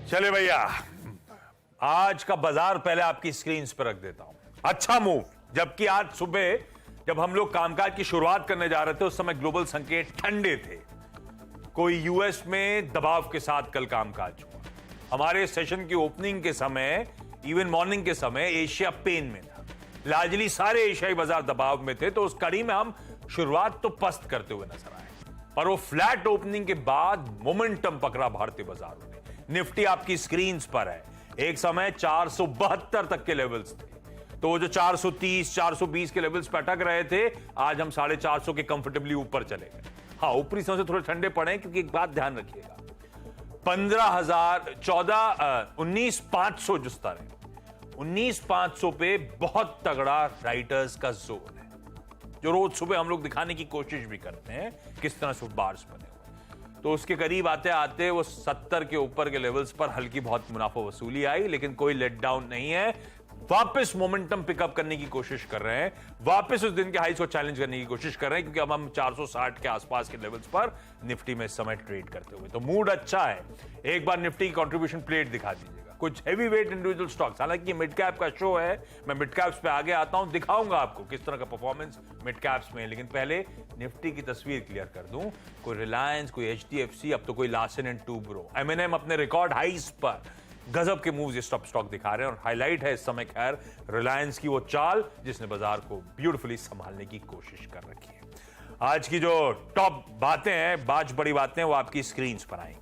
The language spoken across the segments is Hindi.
चले भैया, आज का बाजार पहले आपकी स्क्रीन पर रख देता हूं। अच्छा मूव, जबकि आज सुबह जब हम लोग कामकाज की शुरुआत करने जा रहे थे उस समय ग्लोबल संकेत ठंडे थे। कोई यूएस में दबाव के साथ कल कामकाज हुआ। हमारे सेशन की ओपनिंग के समय, इवन मॉर्निंग के समय, एशिया पेन में था। लार्जली सारे एशियाई बाजार दबाव में थे, तो उस कड़ी में हम शुरुआत तो पस्त करते हुए नजर आए, पर वो फ्लैट ओपनिंग के बाद मोमेंटम पकड़ा भारतीय बाजारों ने। निफ्टी आपकी स्क्रीन पर है। एक समय 472 तक के लेवल्स थे, तो वो जो 430 420 के लेवल्स पे अटक रहे थे, आज हम 450 के कंफर्टेबली ऊपर चले गए। हाँ, ऊपरी समय से थोड़े ठंडे पड़े, क्योंकि एक बात ध्यान रखिएगा, 19,500 जो स्तर है, 19,500 पे बहुत तगड़ा राइटर्स का जोर है, जो रोज सुबह हम लोग दिखाने की कोशिश भी करते हैं किस तरह से बार्स बने हुए। तो उसके करीब आते आते वो 70 के ऊपर के लेवल्स पर हल्की बहुत मुनाफा वसूली आई, लेकिन कोई लेट डाउन नहीं है। वापस मोमेंटम पिकअप करने की कोशिश कर रहे हैं, वापस उस दिन के हाइस को चैलेंज करने की कोशिश कर रहे हैं, क्योंकि अब हम 460 के आसपास के लेवल्स पर निफ्टी में इस समय ट्रेड करते हुए, तो मूड अच्छा है। एक बार निफ्टी की कंट्रीब्यूशन प्लेट दिखा दीजिएगा, कुछ हेवी वेट इंडिविजुअल स्टॉक्स। हालांकि मिड कैप का शो है, मैं मिड कैप्स पे आगे आता हूं, दिखाऊंगा आपको किस तरह का परफॉर्मेंस मिड कैप्स में, लेकिन पहले निफ्टी की तस्वीर क्लियर कर दूं। कोई रिलायंस, कोई एचडीएफसी, अब तो कोई लार्सन एंड टूब्रो, एमएनएम अपने रिकॉर्ड हाइस पर गजब के मूव्स ये स्टॉक दिखा रहे हैं, और हाईलाइट है इस समय खैर रिलायंस की वो चाल जिसने बाजार को ब्यूटीफुली संभालने की कोशिश कर रखी है। आज की जो टॉप बातें हैं, पांच बड़ी बातें, वो आपकी स्क्रीन पर आएंगी।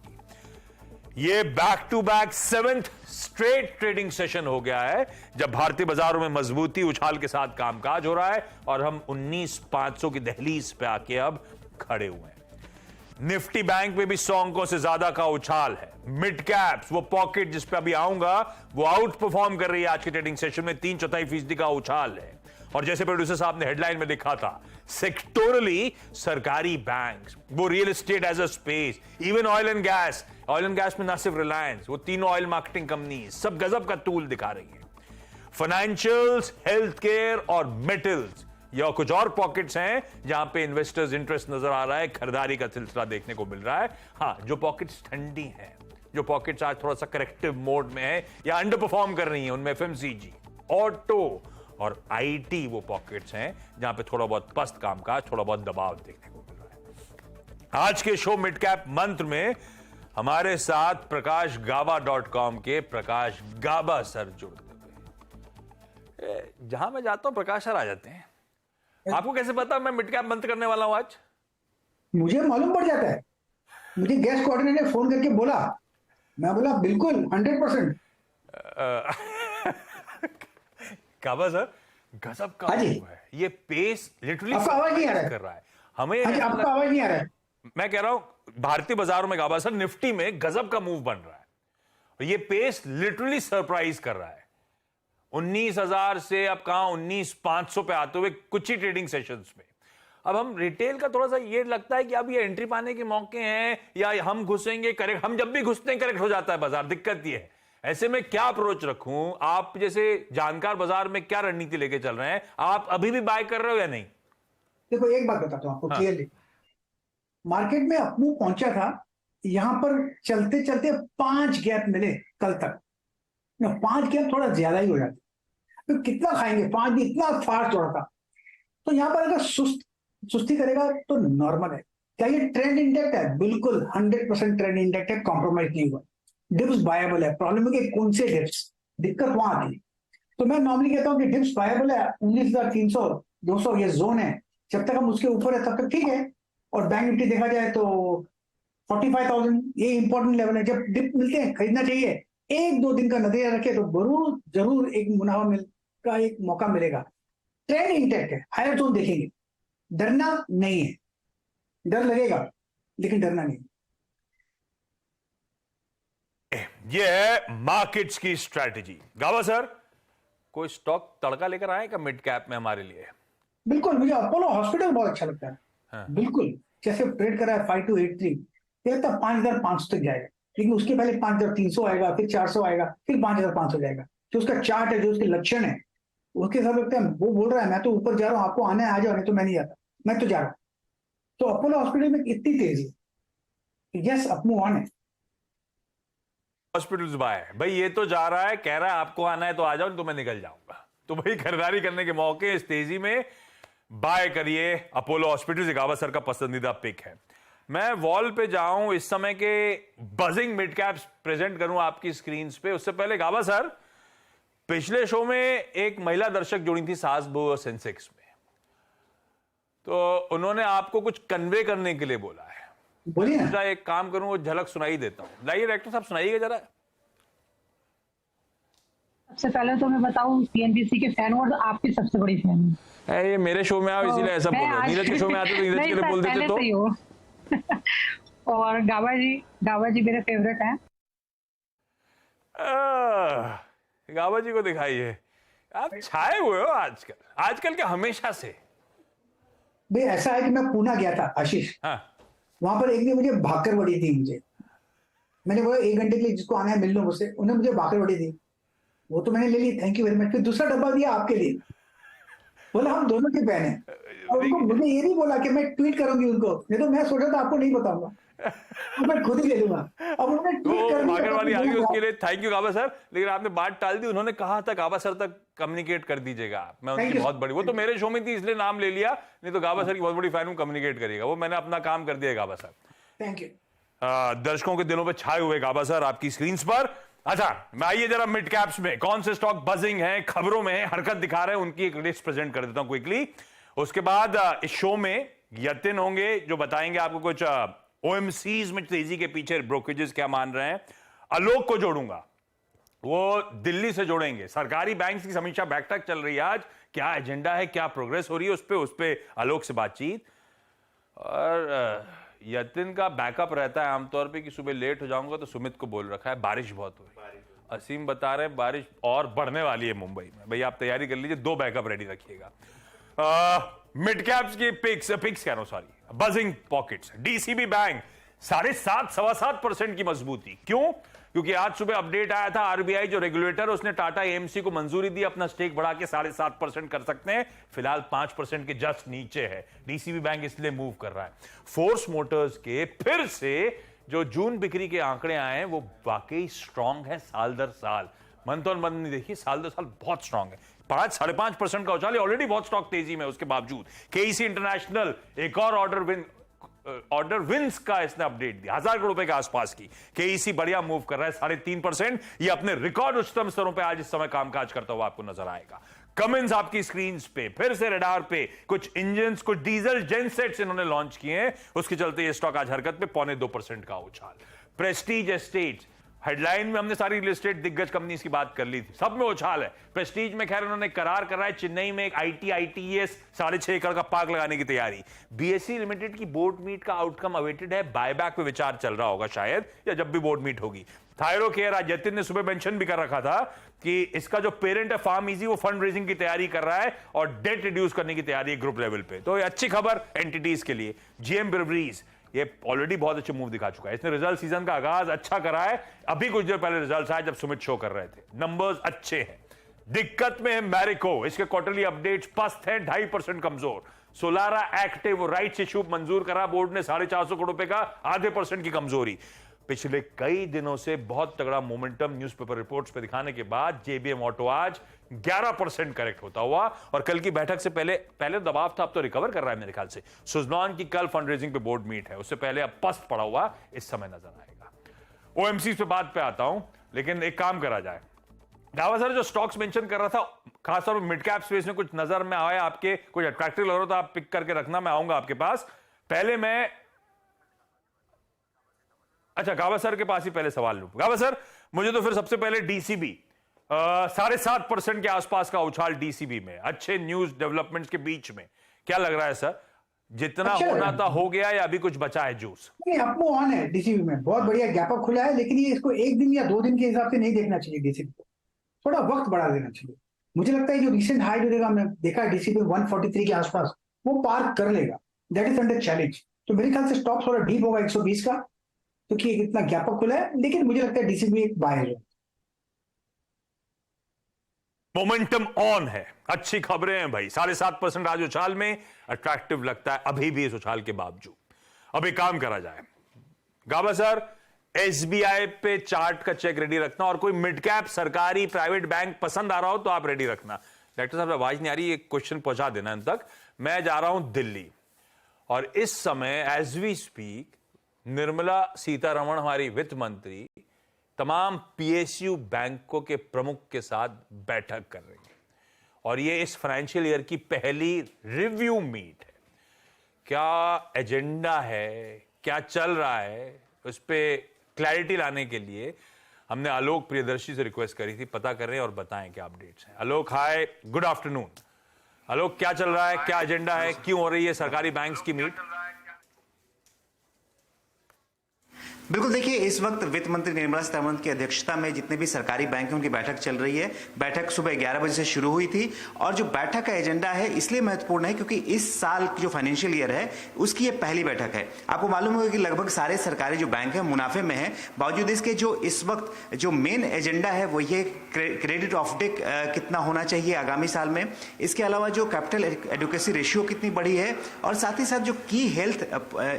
ये back to back 7th straight trading session हो गया है जब भारतीय बाजारों में मजबूती उछाल के साथ कामकाज हो रहा है, और हम 19,500 की दहलीज पे आके अब खड़े हुए हैं। निफ्टी बैंक में भी 100 अंकों से ज्यादा का उछाल है। मिड कैप्स, वो पॉकेट जिस पे अभी आऊंगा, वो आउट परफॉर्म कर रही है। आज के ट्रेडिंग सेशन में 3/4% का उछाल है, और जैसे प्रोड्यूसर साहब ने हेडलाइन में लिखा था, सेक्टोरली सरकारी बैंक्स, वो real estate as a space, even oil and gas में ना सिर्फ रिलायंस, वो तीनों ऑयल मार्केटिंग कंपनी सब गजब का टूल दिखा रही है। फाइनेंशियल्स, हेल्थ केयर और मेटल्स, या कुछ और पॉकेट्स हैं जहां पे इन्वेस्टर्स इंटरेस्ट नजर आ रहा है, खरीदारी का सिलसिला देखने को मिल रहा है। हां, जो पॉकेट्स ठंडी हैं, जो पॉकेट्स आज थोड़ा सा करेक्टिव मोड में है या अंडर परफॉर्म कर रही हैं, उनमें एफएमसीजी, ऑटो और आईटी वो पॉकेट्स हैं जहां पे थोड़ा बहुत पस्त कामकाज, थोड़ा बहुत दबाव देखने को मिल रहा है। आज के शो मिड कैप मंत्र में हमारे साथ प्रकाशगाबा.com के प्रकाश गाबा सर जुड़ गए। जहां मैं जाता हूं प्रकाश सर आ जाते हैं। आपको कैसे पता मैं मिड कैप मंत्र करने वाला हूं आज? मुझे मालूम पड़ जाता है। मुझे गेस्ट कोऑर्डिनेटर ने फोन करके बोला, मैं बोला बिल्कुल 100%। गाबा सर, गजब का मूव है ये, पेस लिटरली आपका आवाज नहीं आ रहा है कर रहा है हमें। आपका आवाज नहीं आ रहा है। मैं कह रहा हूं भारतीय बाजारों में गाबा सर, निफ्टी में गजब का मूव बन रहा है, और ये पेस लिटरली सरप्राइज कर रहा है। 19,000 से अब कहां 19,500 पे आते हुए कुछ ही ट्रेडिंग सेशंस में। अब हम रिटेल का थोड़ा सा ये लगता है कि अब ये एंट्री पाने के मौके हैं, या हम घुसेंगे करेक्ट। हम जब भी घुसते हैं करेक्ट हो जाता है बाजार, दिक्कत ये है। ऐसे में क्या अप्रोच रखूं? आप जैसे जानकार बाजार में क्या रणनीति लेके चल रहे हैं? आप अभी भी बाय कर रहे हो या नहीं? देखो, एक बात बताता हूं आपको क्लियरली। मार्केट में अपमूव पहुंचा था, यहां पर चलते चलते 5 गैप मिले कल तक। 5 गैप थोड़ा ज्यादा ही हो जाते, तो कितना खाएंगे? 5 भी इतना फास्ट दौड़ा था, तो यहां पर अगर सुस्ती करेगा तो नॉर्मल है। क्या ये ट्रेंड इंडेक्ट है? बिल्कुल 100% ट्रेंड इंडेक्ट है, कॉम्प्रोमाइज नहीं हुआ। डिप्स बायबल है। प्रॉब्लम है कि कौन से डिप्स, दिक्कत वहां आती है। तो मैं नॉर्मली कहता हूं कि डिप्स बायबल है, 19,300 200 ये जोन है। जब तक हम उसके ऊपर है तब तक ठीक है। और बैंक निफ्टी देखा जाए तो 45,000 ये इंपॉर्टेंट लेवल है। जब डिप मिलते हैं खरीदना चाहिए। 1-2 दिन का नजरिया रखे तो जरूर एक मुनाफा का एक मौका मिलेगा। ट्रेंड इंटैक्ट है, हायर जोन देखेंगे, डरना नहीं है। डर लगेगा लेकिन डरना नहीं। ये है मार्केट्स की स्ट्रैटेजी। गावा सर, कोई स्टॉक तड़का लेकर आए क्या मिड कैप में हमारे लिए? बिल्कुल, मुझे अपोलो हॉस्पिटल बहुत अच्छा लगता है। हाँ। बिल्कुल, जैसे ट्रेड करा है 5283, देखता 5,500 तक जाएगा, लेकिन उसके पहले 5,300 आएगा, फिर 400 आएगा, फिर 5,500 जाएगा। जो उसका चार्ट है, जो उसके लक्षण है, उसके हिसाब लगता है वो बोल रहा है मैं तो ऊपर जा रहा हूं, आपको आना है आ जाओ, नहीं तो मैं नहीं आता, मैं तो जा रहा हूं। तो अपोलो हॉस्पिटल में इतनी तेजी, यस अपमूव ऑन है। हॉस्पिटल्स बाय भाई, ये तो जा रहा है, कह रहा है आपको आना है तो आ जाओ, नहीं तो मैं निकल जाऊंगा। तो भाई खरीदारी करने के मौके इस तेजी में बाय करिए अपोलो हॉस्पिटल्स। गावस्कर का पसंदीदा पिक है। मैं वॉल पे जाऊं, इस समय के बजिंग मिड कैप्स प्रेजेंट करूं आपकी स्क्रीन पे, उससे पहले गावस्कर, पिछले शो में एक महिला दर्शक जुड़ी थी सास बहू और सेंसेक्स में, तो उन्होंने आपको कुछ कन्वे करने के लिए बोला है। बोलिए ना। सोचा एक काम करूं, वो झलक सुनाई देता हूं। लाइए डायरेक्टर साहब सुनाइएगा जरा। सबसे पहले तो मैं बताऊं, सीएनबीसी के फैन और आपकी सबसे बड़ी फैन हूं। ये मेरे शो में आओ इसीलिए ऐसा मैं बोलो, आज- नीरज के शो में आते तो नीरज नहीं के लिए सर, बोल देते पहले तो। से ही हो। और गाबा जी मेरे फेवरेट हैं। गाबा जी को दिखाइए, आप छाए हुए हो आजकल के हमेशा से। भाई ऐसा है कि मैं पूना गया था आशीष, हाँ वहां पर एक ने मुझे भाकर वड़ी दी मुझे। मैंने बोला 1 घंटे के लिए जिसको आना है मिल लो मुझसे, उन्होंने मुझे भाकर वड़ी दी, वो तो मैंने ले ली, थैंक यू वेरी मच। फिर दूसरा डब्बा दिया आपके लिए, बोला हम दोनों के फैन हैं। और उनको मुझे ये नहीं बोला कि मैं ट्वीट करूंगी उनको, नहीं तो मैं सोचा था आपको नहीं बताऊंगा, तो मैं खुद ही ले लूंगा। अब उन्होंने ट्वीट तो कर दिया, भागर वाली आ गई, तो उसके लिए थैंक यू गाबा सर। लेकिन आपने बात टाल दी, उन्होंने कहा था गाबा सर तक कम्युनिकेट कर दीजिएगा आप। मैं Thank उनकी you, बहुत sir. बड़ी, वो तो मेरे शो में थी इसलिए नाम ले लिया, नहीं तो गाबा सर की बहुत बड़ी फैन हूं, कम्युनिकेट करिएगा। वो मैंने अपना काम कर दिया गाबा सर। Thank you. दर्शकों के दिलों पे छाए हुए गाबा सर आपकी स्क्रीन पर। अच्छा, मैं आइए जरा मिड कैप्स में कौन से स्टॉक बजिंग हैं, खबरों में हरकत दिखा रहे हैं, उनकी एक लिस्ट प्रेजेंट कर देता हूं क्विकली। उसके बाद इस शो में यतिन होंगे जो बताएंगे आपको कुछ ओएमसीज में तेजी के पीछे ब्रोकरेजेस क्या मान रहे हैं। आलोक को जोड़ूंगा, वो दिल्ली से जोड़ेंगे। सरकारी बैंक की समीक्षा बैठक चल रही है आज, क्या एजेंडा है, क्या प्रोग्रेस हो रही है उस पे आलोक से बातचीत। और यतिन का बैकअप रहता है आमतौर पे कि सुबह लेट हो जाऊंगा तो सुमित को बोल रखा है बारिश बहुत हो रही है। असीम बता रहे हैं बारिश और बढ़ने वाली है मुंबई में। भैया आप तैयारी कर लीजिए, 2 बैकअप रेडी रखिएगा। मिड कैप्स की पिक्स कह रहा हूं, sorry, buzzing pockets. DCB bank 7.5 सवा 7% की मजबूती। क्यों? क्योंकि आज सुबह अपडेट आया था, आरबीआई जो रेगुलेटर, उसने टाटा एएमसी को मंजूरी दी अपना स्टेक बढ़ा के 7.5% कर सकते हैं। फिलहाल 5% के जस्ट नीचे है। डीसीबी बैंक इसलिए मूव कर रहा है। फोर्स मोटर्स के फिर से जो जून बिक्री के आंकड़े आए हैं वो वाकई स्ट्रांग है, साल दर साल, मंथ ऑन मंथ नहीं देखिए, साल दर साल बहुत स्ट्रांग है। 5-5.5% का उछाल, ऑलरेडी बहुत स्टॉक तेजी में, उसके बावजूद केईसी इंटरनेशनल एक और ऑर्डर विंस का इसने अपडेट दिया, 1000 करोड़ रुपए के आसपास की। केईसी बढ़िया मूव कर रहा है, 3.5%। ये अपने रिकॉर्ड उच्चतम स्तरों पे आज इस समय कामकाज करता हुआ आपको नजर आएगा। कमिंस आपकी स्क्रीन पे, फिर से रडार पे कुछ इंजन, कुछ डीजल जेनसेट्स इन्होंने लॉन्च किए हैं, उसके चलते ये स्टॉक आज हरकत पे, 0.25% का उछाल। प्रेस्टीज एस्टेट्स, हेडलाइन में हमने सारी रियल एस्टेट दिग्गज कंपनीज की बात कर ली थी, सब में उछाल है। प्रेस्टीज में खैर उन्होंने करार करा है चेन्नई में एक आईटीएस 6.5 एकड़ का पार्क लगाने की तैयारी। बीएसई लिमिटेड की बोर्ड मीट का आउटकम अवेटेड है, बायबैक पे विचार चल रहा होगा शायद, या जब भी बोर्ड मीट होगी। थायरो केयर, आज जतिन ने सुबह मेंशन भी कर रखा था कि इसका जो पेरेंट है फार्म इजी, वो फंड रेजिंग की तैयारी कर रहा है और डेट रिड्यूस करने की तैयारी है ग्रुप लेवल पे, तो ये अच्छी खबर एंटिटीज के लिए। जीएम ब्रेवरीज, ये ऑलरेडी बहुत अच्छे मूव दिखा चुका है, इसने रिजल्ट सीजन का आगाज अच्छा करा है। अभी कुछ देर पहले रिजल्ट आए जब सुमित शो कर रहे थे, नंबर्स अच्छे हैं। दिक्कत में है मैरिको, इसके क्वार्टरली अपडेट्स पस्त हैं, 2.5% कमजोर। सोलारा एक्टिव राइट्स इश्यू मंजूर करा बोर्ड ने, 450 करोड़ रुपए का, 0.5% की कमजोरी। पिछले कई दिनों से बहुत तगड़ा मोमेंटम न्यूज़पेपर रिपोर्ट्स पे दिखाने के बाद जेबीएम ऑटो आज 11% करेक्ट होता हुआ, और कल की बैठक से पहले दबाव था, अब तो रिकवर कर रहा है मेरे ख्याल से। सुजनॉन की कल फंड रेजिंग पे बोर्ड मीट है, उससे पहले अब पस्त पड़ा हुआ इस समय नजर आएगा। ओएमसी पे बात पे आता हूं, लेकिन एक काम करा जाए। दावा सर जो स्टॉक्स मेंशन कर रहा था, खासतौर पर मिड कैप स्पेस में कुछ नजर में आया आपके, कुछ अट्रैक्टिव लग रहा हो तो आप पिक करके रखना, मैं आऊंगा आपके पास। पहले मैं अच्छा गावा सर के पास ही पहले सवाल लूं। गावा सर, मुझे तो फिर सबसे पहले डीसीबी 7.5% के आसपास का उछाल डीसीबी में, अच्छे न्यूज डेवलपमेंट्स के बीच में, क्या लग रहा है सर? जितना अच्छा होना था हो गया या अभी कुछ बचा है जूस? नहीं, अप मूव ऑन है डीसीबी में, बहुत बढ़िया गैप अप खुला है, लेकिन ये इसको 1 दिन या 2 दिन के हिसाब से नहीं देखना चाहिए डीसीबी को, थोड़ा वक्त बढ़ा देना चाहिए। मुझे लगता है जो रिसेंट हाई जो देगा, हमने देखा डीसीबी 143 के आसपास, वो पार कर लेगा, दैट इज अंडर चैलेंज। तो मेरे ख्याल से स्टॉक थोड़ा डीप होगा 120 का, क्योंकि इतना गैप अप खुला है, लेकिन मुझे लगता है डीसीबी एक बाय है। मोमेंटम ऑन है, अच्छी खबरें हैं भाई। 7.5% आज उछाल में अट्रैक्टिव लगता है अभी भी इस उछाल के बावजूद। अब एक काम करा जाए गाबा सर, एसबीआई पे चार्ट का चेक रेडी रखना, और कोई मिड कैप सरकारी प्राइवेट बैंक पसंद आ रहा हो तो आप रेडी रखना। डॉक्टर साहब आवाज नहीं आ रही, एक क्वेश्चन पहुंचा देना इन तक। मैं जा रहा हूं दिल्ली, और इस समय as we speak Nirmala Sitharaman हमारी वित्त मंत्री तमाम पीएसयू बैंकों के प्रमुख के साथ बैठक कर रही है, और ये इस फाइनेंशियल ईयर की पहली रिव्यू मीट है। क्या एजेंडा है, क्या चल रहा है, उस पर क्लैरिटी लाने के लिए हमने आलोक प्रियदर्शी से रिक्वेस्ट करी थी। पता करें और बताएं क्या अपडेट्स हैं। आलोक, हाय, गुड आफ्टरनून। आलोक, क्या चल रहा है, क्या एजेंडा है, क्यों हो रही है सरकारी बैंक्स की मीट? बिल्कुल, देखिए इस वक्त वित्त मंत्री निर्मला सीतारमण की अध्यक्षता में जितने भी सरकारी बैंक हैं उनकी बैठक चल रही है। बैठक सुबह 11 बजे से शुरू हुई थी, और जो बैठक का एजेंडा है इसलिए महत्वपूर्ण है क्योंकि इस साल की जो फाइनेंशियल ईयर है उसकी ये पहली बैठक है। आपको मालूम होगा कि लगभग सारे सरकारी जो बैंक हैं मुनाफे में हैं, बावजूद इसके जो इस वक्त जो मेन एजेंडा है वो ये क्रेडिट ऑफटेक कितना होना चाहिए आगामी साल में, इसके अलावा जो कैपिटल एडुकेसी रेशियो कितनी बढ़ी है, और साथ ही साथ जो की हेल्थ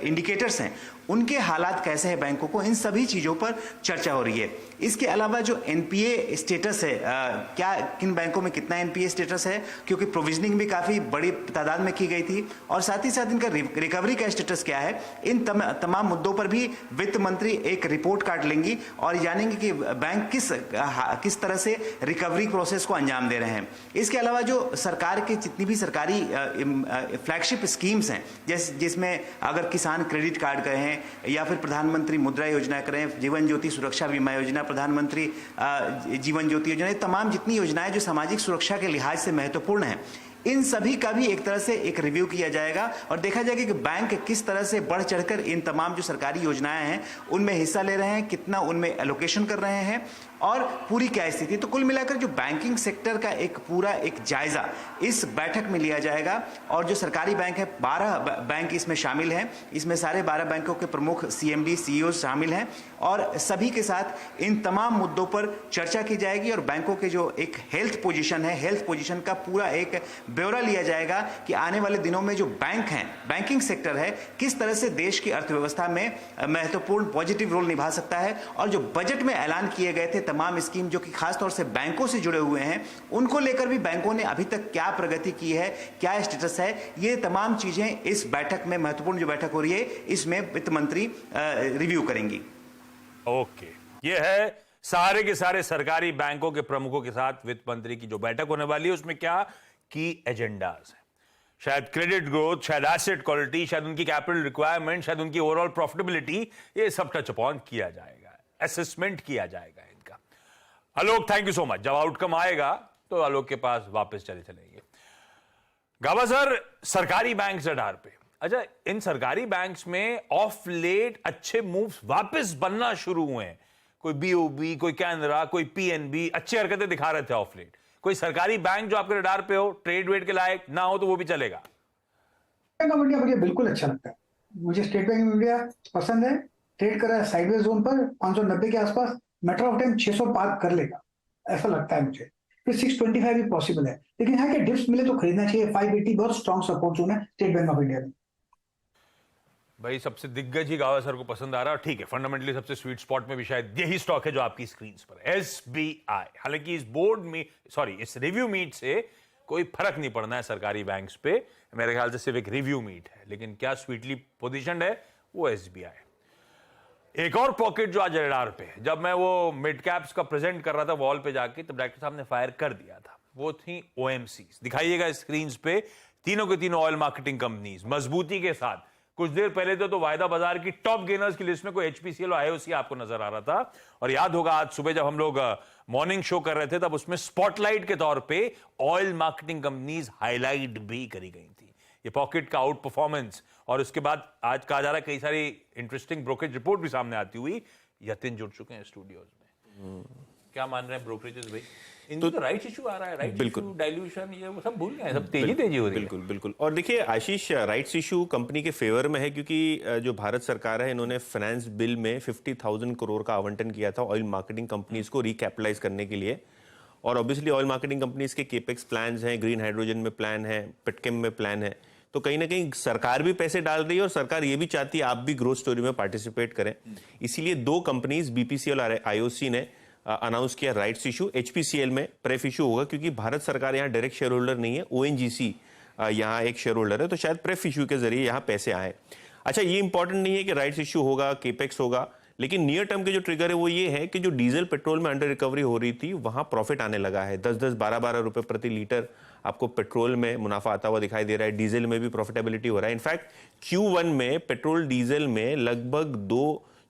इंडिकेटर्स हैं उनके हालात कैसे हैं बैंकों को, इन सभी चीजों पर चर्चा हो रही है। इसके अलावा जो एनपीए स्टेटस है, क्या किन बैंकों में कितना एनपीए स्टेटस है, क्योंकि प्रोविजनिंग भी काफी बड़ी तादाद में की गई थी, और साथ ही साथ इनका रिकवरी का स्टेटस क्या है, इन तमाम मुद्दों पर भी वित्त मंत्री एक रिपोर्ट कार्ड लेंगी और जानेंगे कि बैंक किस तरह से रिकवरी प्रोसेस को अंजाम दे रहे हैं। इसके अलावा जो सरकार की जितनी भी सरकारी फ्लैगशिप स्कीम्स हैं, जिसमें अगर किसान क्रेडिट कार्ड कहें या फिर प्रधानमंत्री मुद्रा योजना करें, जीवन ज्योति सुरक्षा बीमा योजना, प्रधानमंत्री जीवन ज्योति योजना, तमाम जितनी योजनाएं जो सामाजिक सुरक्षा के लिहाज से महत्वपूर्ण हैं, इन सभी का भी एक तरह से एक रिव्यू किया जाएगा और देखा जाएगा कि बैंक किस तरह से बढ़ चढ़कर इन तमाम जो सरकारी योजनाएं हैं उनमें हिस्सा ले रहे हैं, कितना उनमें एलोकेशन कर रहे हैं, और पूरी क्या स्थिति। तो कुल मिलाकर जो बैंकिंग सेक्टर का एक पूरा एक जायजा इस बैठक में लिया जाएगा, और जो सरकारी बैंक है 12 बैंक इसमें शामिल हैं, इसमें सारे 12 बैंकों के प्रमुख सीएमडी सीईओ शामिल हैं, और सभी के साथ इन तमाम मुद्दों पर चर्चा की जाएगी, और बैंकों के जो एक हेल्थ पोजीशन है, हेल्थ पोजीशन का पूरा एक ब्यौरा लिया जाएगा कि आने वाले दिनों में जो बैंक हैं, बैंकिंग सेक्टर है, किस तरह से देश की अर्थव्यवस्था में महत्वपूर्ण पॉजिटिव रोल निभा सकता है। और जो बजट में ऐलान किए गए थे तमाम स्कीम जो कि खासतौर से बैंकों से जुड़े हुए हैं, उनको लेकर भी बैंकों ने अभी तक क्या प्रगति की है, क्या स्टेटस है, ये तमाम चीजें इस बैठक में, महत्वपूर्ण जो बैठक हो रही है इसमें वित्त मंत्री रिव्यू करेंगी। ओके, ये है सारे के सारे सरकारी बैंकों के प्रमुखों के साथ वित्त मंत्री की जो बैठक होने वाली है, उसमें क्या की एजेंडाज है। शायद क्रेडिट ग्रोथ, शायद एसेट क्वालिटी, शायद उनकी कैपिटल रिक्वायरमेंट, शायद उनकी ओवरऑल प्रॉफिटेबिलिटी, ये सब टच अपॉन किया जाएगा, असेसमेंट किया जाएगा इनका। आलोक, थैंक यू सो मच। जब आउटकम आएगा तो आलोक के पास वापस चलेंगे। गाबा सर, सरकारी बैंक रडार पे, अच्छा, इन सरकारी बैंक्स में ऑफ लेट अच्छे मूव्स वापस बनना शुरू हुए हैं। कोई बीओबी, कोई कैनरा, कोई पीएनबी अच्छी हरकतें दिखा रहे थे ऑफ लेट। कोई सरकारी बैंक जो आपके रडार पे हो, ट्रेड वेट के लायक ना हो, तो वो भी चलेगा? बैंक ऑफ इंडिया मुझे बिल्कुल अच्छा लगता है। मुझे स्टेट बैंक ऑफ इंडिया पसंद है। ट्रेड कर रहा है साइडवेज जोन पर 590 के आसपास, मैटर ऑफ टाइम 600 पार कर लेगा, ऐसा लगता है मुझे। फिर 625 भी पॉसिबल है, लेकिन यहाँ के डिप्स मिले तो खरीदना चाहिए। 580 बहुत स्ट्रॉन्ग सपोर्ट जोन है स्टेट बैंक ऑफ इंडिया में। भाई सबसे दिग्गज ही गावा सर को पसंद आ रहा है, ठीक है। फंडामेंटली सबसे स्वीट स्पॉट में भी शायद यही स्टॉक है जो आपकी स्क्रीन पर है, एसबीआई। हालांकि इस बोर्ड में, इस रिव्यू मीट से कोई फर्क नहीं पड़ना है सरकारी बैंक्स पे, मेरे ख्याल से सिर्फ एक रिव्यू मीट है, लेकिन क्या स्वीटली पोजीशनड है वो एसबीआई। एक और पॉकेट जो आज रडार पे है, जब मैं वो मिड कैप्स का प्रेजेंट कर रहा था वॉल पे जाके, तब डायरेक्टर साहब ने फायर कर दिया था। वो थी ओएमसीज। दिखाइएगा स्क्रीन पे, तीनों के तीनों ऑयल मार्केटिंग कंपनीज मजबूती के साथ। कुछ देर पहले तो वायदा बाजार की टॉप गेनर्स की लिस्ट में कोई एचपीसीएल और आईओसी आपको नजर आ रहा था, और याद होगा आज सुबह जब हम लोग मॉर्निंग शो कर रहे थे तब उसमें स्पॉटलाइट के तौर पे ऑयल मार्केटिंग कंपनीज हाईलाइट भी करी गई थी। ये पॉकेट का आउट परफॉर्मेंस, और उसके बाद आज कहा जा रहा है कई सारी इंटरेस्टिंग ब्रोकरेज रिपोर्ट भी सामने आती हुई। यतिन जुड़ चुके हैं स्टूडियोज में। क्या मान रहे हैं ब्रोकरेजेस भाई? इनको तो राइट्स इशू आ रहा है, राइट्स इशू, डाइल्यूशन, ये वो सब भूल गए, सब तेजी हो रही है। बिल्कुल। और देखिए आशीष, राइट्स इशू कंपनी के फेवर में है, क्योंकि जो भारत सरकार है इन्होंने फाइनेंस बिल में 50,000 करोड़ का आवंटन किया था ऑयल मार्केटिंग कंपनीज को रिकैपिटलाइज करने के लिए। और ऑब्वियसली ऑयल मार्केटिंग कंपनीज के केपेक्स प्लान्स हैं, ग्रीन हाइड्रोजन में प्लान है, पेटकेम में प्लान है, तो कहीं ना कहीं सरकार भी पैसे डाल रही है और सरकार ये भी चाहती है आप भी ग्रोथ स्टोरी में पार्टिसिपेट करें। इसीलिए 2 कंपनीज बीपीसीएल और आईओसी ने अनाउंस किया राइट्स इशू। एचपीसीएल में प्रेफ इशू होगा क्योंकि भारत सरकार यहाँ डायरेक्ट शेयर होल्डर नहीं है, ओएनजीसी यहाँ एक शेयर होल्डर है, तो शायद प्रेफ इशू के जरिए यहाँ पैसे आए। अच्छा, ये इंपॉर्टेंट नहीं है कि राइट्स इशू होगा, केपेक्स होगा, लेकिन नियर टर्म के जो ट्रिगर है वो ये है कि जो डीजल पेट्रोल में अंडर रिकवरी हो रही थी वहां प्रॉफिट आने लगा है। 10-10, 12-12 रुपए प्रति लीटर आपको पेट्रोल में मुनाफा आता हुआ दिखाई दे रहा है। डीजल में भी प्रॉफिटेबिलिटी हो रहा है। इनफैक्ट Q1 में पेट्रोल डीजल में लगभग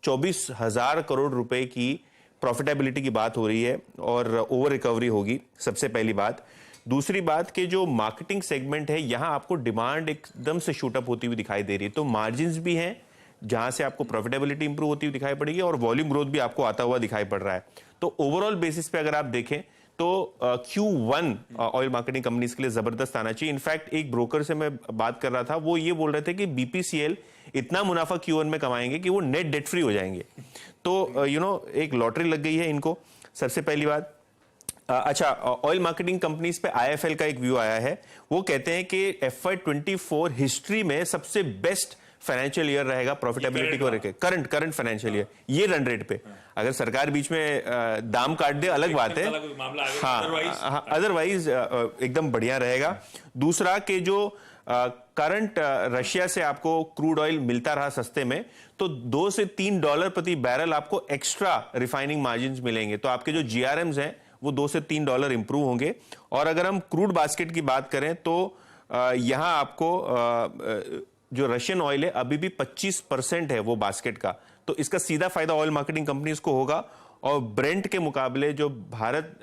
24,000 करोड़ रुपए की प्रॉफिटेबिलिटी की बात हो रही है और ओवर रिकवरी होगी, सबसे पहली बात। दूसरी बात कि जो मार्केटिंग सेगमेंट है यहां आपको डिमांड एकदम से शूटअप होती हुई दिखाई दे रही है, तो मार्जिन भी हैं जहां से आपको प्रॉफिटेबिलिटी इंप्रूव होती हुई दिखाई पड़ेगी और वॉल्यूम ग्रोथ भी आपको आता हुआ दिखाई पड़ रहा है। तो ओवरऑल बेसिस पे अगर आप देखें तो Q1 ऑयल मार्केटिंग कंपनीज के लिए जबरदस्त आना चाहिए। इनफैक्ट एक ब्रोकर से मैं बात कर रहा था, वो ये बोल रहे थे कि बीपीसीएल इतना मुनाफा Q1 में कमाएंगे कि वो नेट डेट फ्री हो जाएंगे। तो एक लॉटरी लग गई है इनको, सबसे पहली बात। अच्छा, ऑयल मार्केटिंग कंपनीज पे आईएफएल का एक व्यू आया है। वो कहते हैं कि FY24 हिस्ट्री में सबसे बेस्ट फाइनेंशियल ईयर रहेगा प्रॉफिटेबिलिटी को लेकर, करंट फाइनेंशियल ईयर, ये रन रेट पे। अगर सरकार बीच में दाम काट दे अलग बात है, हाँ, अदरवाइज एकदम बढ़िया रहेगा। दूसरा कि जो करंट रशिया से आपको क्रूड ऑयल मिलता रहा सस्ते में, तो $2 से $3 प्रति बैरल आपको एक्स्ट्रा रिफाइनिंग मार्जिन मिलेंगे, तो आपके जो GRMs हैं वो $2 से $3 इंप्रूव होंगे। और अगर हम क्रूड बास्केट की बात करें तो यहां आपको जो रशियन ऑयल है अभी भी 25% है वो बास्केट का, तो इसका सीधा फायदा ऑयल मार्केटिंग कंपनीज को होगा। और ब्रेंट के मुकाबले जो भारत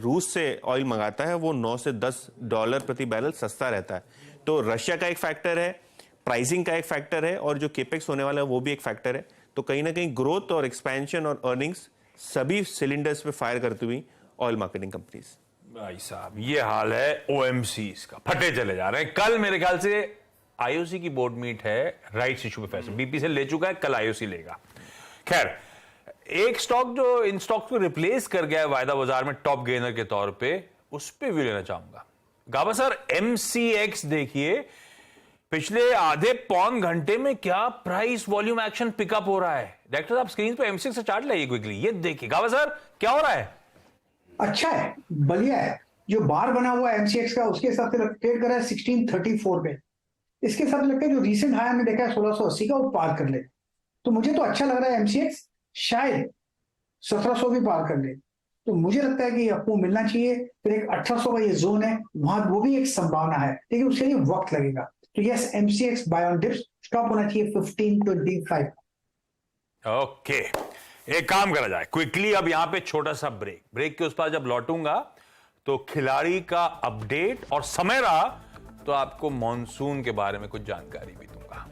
रूस से ऑयल मंगाता है वो $9 से $10 प्रति बैरल सस्ता रहता है। तो रशिया का एक फैक्टर है, प्राइसिंग का एक फैक्टर है, और जो केपेक्स होने वाला है वो भी एक फैक्टर है। तो कहीं ना कहीं ग्रोथ और एक्सपेंशन और अर्निंग्स सभी सिलेंडर्स पे फायर करती हुई ऑयल मार्केटिंग कंपनीज। भाई साहब, ये हाल है ओएमसीज का, फटे चले जा रहे हैं। कल मेरे ख्याल से आईओसी की बोर्ड मीट है, राइट्स इशू पे फैसला बीपी से ले चुका है, कल आईओसी लेगा। खैर, एक स्टॉक जो इन स्टॉक को रिप्लेस कर गया है वायदा बाजार में टॉप गेनर के तौर पे, उस पे भी लेना चाहूंगा। गाबा सर, MCX देखिए, पिछले आधे पौन घंटे में क्या प्राइस वॉल्यूम एक्शन पिकअप हो रहा है। डायरेक्टर साहब स्क्रीन पे MCX से चार्ट लाइए क्विकली, ये देखिए। गाबा सर, क्या हो रहा है? अच्छा है, बढ़िया है। जो बार बना हुआ है MCX का, उसके हिसाब से ट्रेड कर रहा है 1634 पे। इसके हिसाब से लगता है जो रीसेंट हाई हमने देखा है 1680 का, वो पार कर ले। तो मुझे तो अच्छा लग रहा है MCX शायद 1700 भी पार कर ले। तो मुझे लगता है कि आपको मिलना चाहिए। फिर एक 1800 का ये जोन है, वहां वो भी एक संभावना है, लेकिन उसके लिए वक्त लगेगा। तो yes, MCX buy on dips, stop होना चाहिए 1525। ओके, एक काम करा जाए क्विकली, अब यहां पे छोटा सा ब्रेक के उस पर जब लौटूंगा तो खिलाड़ी का अपडेट, और समय रहा तो आपको मॉनसून के बारे में कुछ जानकारी भी दूंगा।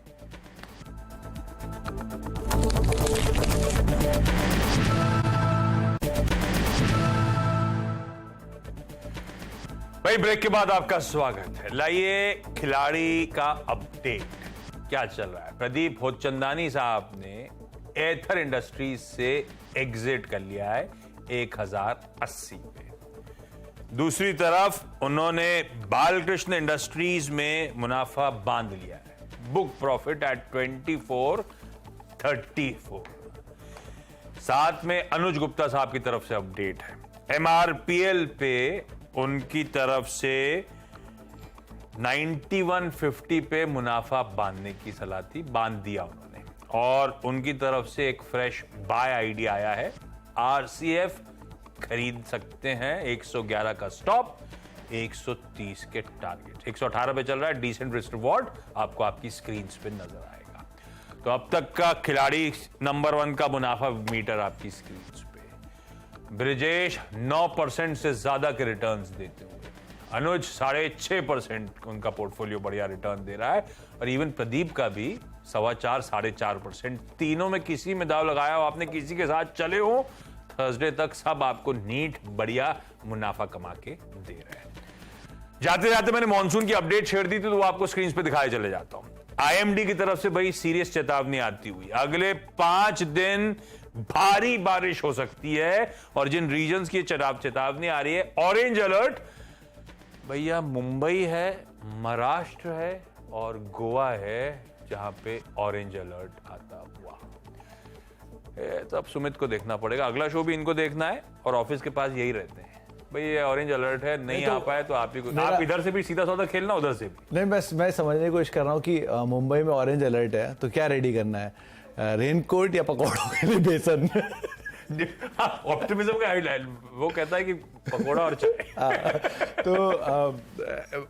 भाई, ब्रेक के बाद आपका स्वागत है। लाइए खिलाड़ी का अपडेट, क्या चल रहा है। प्रदीप होचंदानी साहब ने एथर इंडस्ट्रीज से एग्जिट कर लिया है 1080 पे। दूसरी तरफ उन्होंने बालकृष्ण इंडस्ट्रीज में मुनाफा बांध लिया है, बुक प्रॉफिट एट 2434। साथ में अनुज गुप्ता साहब की तरफ से अपडेट है, MRPL पे उनकी तरफ से 9150 पे मुनाफा बांधने की सलाह थी, बांध दिया उन्होंने। और उनकी तरफ से एक फ्रेश बाय आइडिया आया है, RCF खरीद सकते हैं, 111 का स्टॉप, 130 के टारगेट, 118 पे चल रहा है। डिसेंट रिस्क रिवॉर्ड आपको आपकी स्क्रीन पे नजर आएगा। तो अब तक का खिलाड़ी नंबर 1 का मुनाफा मीटर आपकी स्क्रीन पे। ब्रिजेश 9% से ज्यादा के रिटर्न्स देते हुए, अनुज 6.5% उनका पोर्टफोलियो बढ़िया रिटर्न दे रहा है, और इवन प्रदीप का भी 4.25 4.5%। तीनों में किसी में दाव लगाया हो आपने, किसी के साथ चले हो, थर्सडे तक सब आपको नीट बढ़िया मुनाफा कमा के दे रहे हैं। जाते जाते मैंने मॉनसून की अपडेट छेड़ दी थी, तो वो आपको स्क्रीन पे दिखाए चले जाता हूं। IMD की तरफ से भाई सीरियस चेतावनी आती हुई, अगले 5 दिन भारी बारिश हो सकती है, और जिन रीजन्स की चेतावनी आ रही है, ऑरेंज अलर्ट, भैया मुंबई है, महाराष्ट्र है, और गोवा है जहां पे ऑरेंज अलर्ट आता हुआ। तो अब सुमित को देखना पड़ेगा, अगला शो भी इनको देखना है और ऑफिस के पास यही रहते हैं, भाई ये ऑरेंज अलर्ट है, नहीं आ पाए तो आप ही आप इधर से भी सीधा सौदा खेलना, उधर से भी नहीं। मैं समझने की कोशिश कर रहा हूँ कि मुंबई में ऑरेंज अलर्ट है तो क्या रेडी करना है, रेनकोट या पकौड़ों के लिए बेसन? ऑप्टिमिज्म का हाईलाइट, वो कहता है कि पकोड़ा और चाय। तो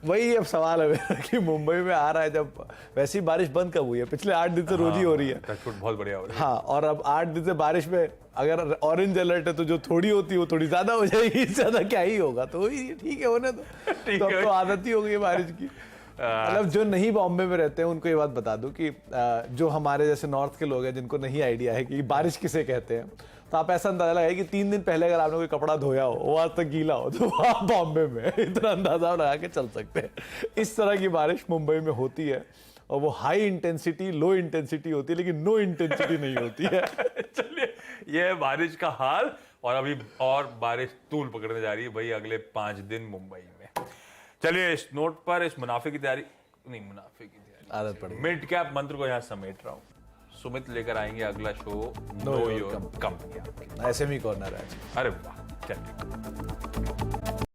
वही अब सवाल है मेरा कि मुंबई में आ रहा है, जब वैसी बारिश बंद कब हुई है? पिछले 8 दिन से रोज ही हो रही है। बहुत बढ़िया हो रही है। हाँ, और अब 8 दिन से बारिश में अगर ऑरेंज अलर्ट है तो जो थोड़ी होती है वो थोड़ी ज्यादा हो जाएगी, इससे ज्यादा क्या ही होगा। तो वही ठीक है, होने दो। तो अब तो आदत ही हो गई है बारिश की। मतलब जो नहीं बॉम्बे में रहते हैं उनको ये बात बता दूं कि जो हमारे जैसे नॉर्थ के लोग हैं जिनको नहीं आइडिया है कि बारिश किसे कहते हैं, तो आप ऐसा अंदाजा लगाइए कि 3 दिन पहले अगर आपने कोई कपड़ा धोया हो, वो आज तक गीला हो, तो वहां बॉम्बे में इतना अंदाजा आप लगा के चल सकते हैं। इस तरह की बारिश मुंबई में होती है और वो हाई इंटेंसिटी लो इंटेंसिटी होती है, लेकिन नो इंटेंसिटी नहीं होती है। चलिए, ये है बारिश का हाल, और अभी और बारिश तूल पकड़ने जा रही है भाई अगले 5 दिन मुंबई में। चलिए, इस नोट पर इस मुनाफे की तैयारी आदत पड़ गई। मिड कैप मंत्र को यहाँ समेट रहा हूँ। सुमित लेकर आएंगे अगला show know your company. SME corner है। अरे वाह, चलिए।